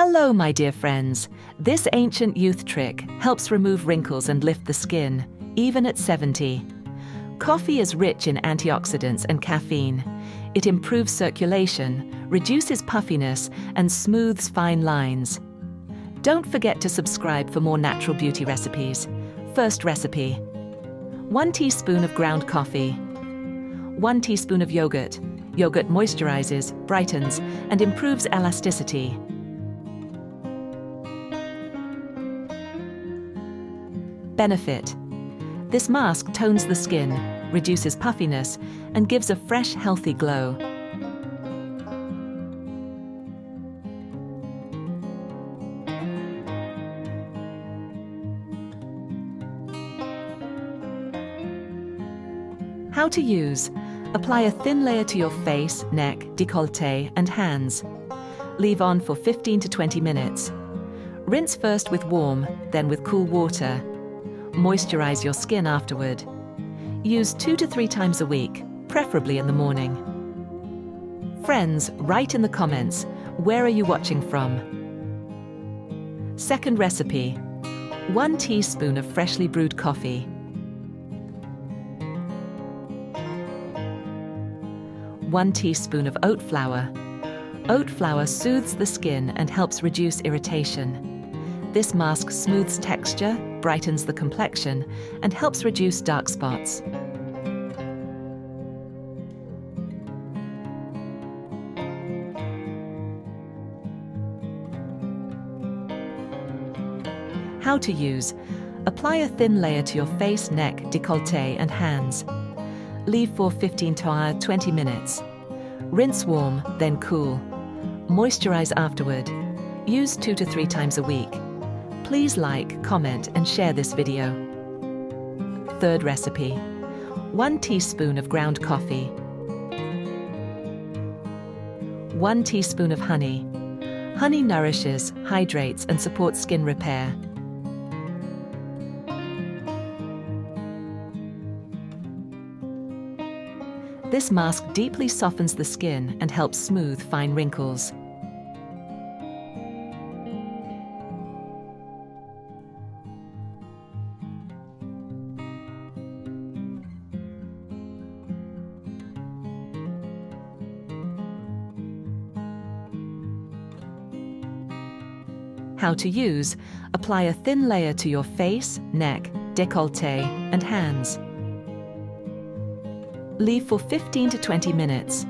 Hello, my dear friends. This ancient youth trick helps remove wrinkles and lift the skin, even at 70. Coffee is rich in antioxidants and caffeine. It improves circulation, reduces puffiness, and smooths fine lines. Don't forget to subscribe for more natural beauty recipes. First recipe: 1 teaspoon of ground coffee, 1 teaspoon of yogurt. Yogurt moisturizes, brightens, and improves elasticity. Benefit: this mask tones the skin, reduces puffiness, and gives a fresh, healthy glow. How to use: apply a thin layer to your face, neck, décolleté, and hands. Leave on for 15 to 20 minutes. Rinse first with warm, then with cool water. Moisturize your skin afterward. Use 2 to 3 times a week, preferably in the morning. Friends, write in the comments, where are you watching from? Second recipe: 1 teaspoon of freshly brewed coffee, 1 teaspoon of oat flour. Oat flour soothes the skin and helps reduce irritation. This mask smooths texture, brightens the complexion, and helps reduce dark spots. How to use: apply a thin layer to your face, neck, décolleté, and hands. Leave for 15 to 20 minutes. Rinse warm, then cool. Moisturize afterward. Use 2 to 3 times a week. Please like, comment, and share this video. Third recipe: 1 teaspoon of ground coffee, 1 teaspoon of honey. Honey nourishes, hydrates, and supports skin repair. This mask deeply softens the skin and helps smooth fine wrinkles. How to use: apply a thin layer to your face, neck, décolleté, and hands. Leave for 15 to 20 minutes.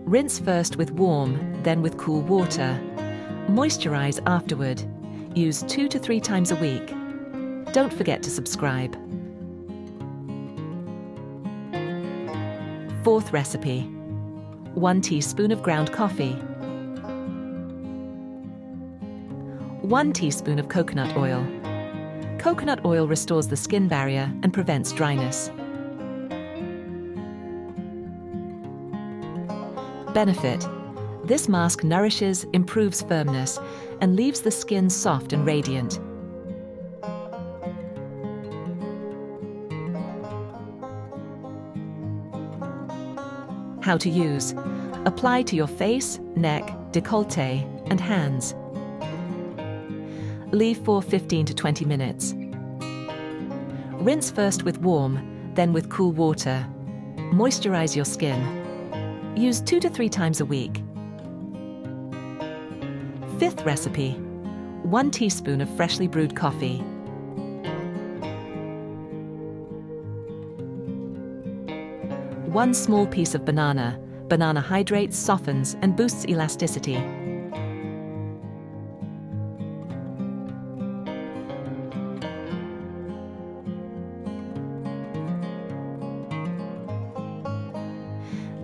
Rinse first with warm, then with cool water. Moisturize afterward. Use 2 to 3 times a week. Don't forget to subscribe. Fourth recipe: 1 teaspoon of ground coffee, 1 teaspoon of coconut oil. Coconut oil restores the skin barrier and prevents dryness. Benefit: this mask nourishes, improves firmness, and leaves the skin soft and radiant. How to use: apply to your face, neck, décolleté, and hands. Leave for 15 to 20 minutes. Rinse first with warm, then with cool water. Moisturize your skin. Use 2 to 3 times a week. Fifth recipe: 1 teaspoon of freshly brewed coffee, 1 small piece of banana. Banana hydrates, softens, and boosts elasticity.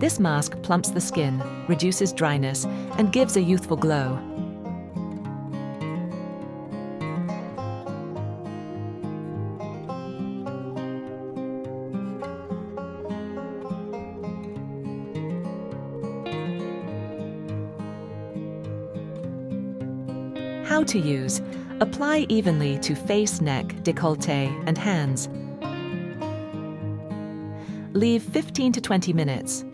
This mask plumps the skin, reduces dryness, and gives a youthful glow. How to use: apply evenly to face, neck, décolleté, and hands. Leave 15 to 20 minutes.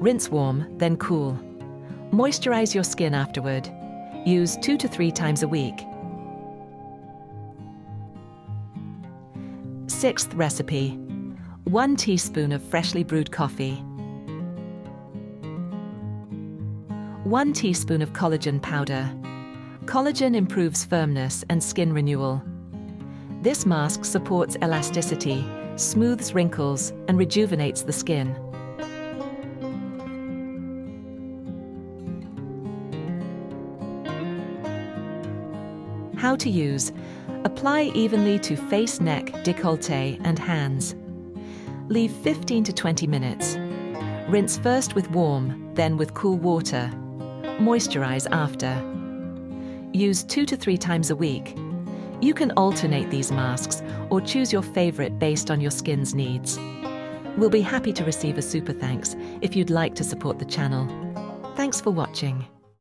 Rinse warm, then cool. Moisturize your skin afterward. Use 2 to 3 times a week. 6th recipe: 1 teaspoon of freshly brewed coffee, 1 teaspoon of collagen powder. Collagen improves firmness and skin renewal. This mask supports elasticity, smooths wrinkles, and rejuvenates the skin. How to use: apply evenly to face, neck, décolleté, and hands. Leave 15 to 20 minutes. Rinse first with warm, then with cool water. Moisturize after. Use 2 to 3 times a week. You can alternate these masks or choose your favorite based on your skin's needs. We'll be happy to receive a super thanks if you'd like to support the channel. Thanks for watching.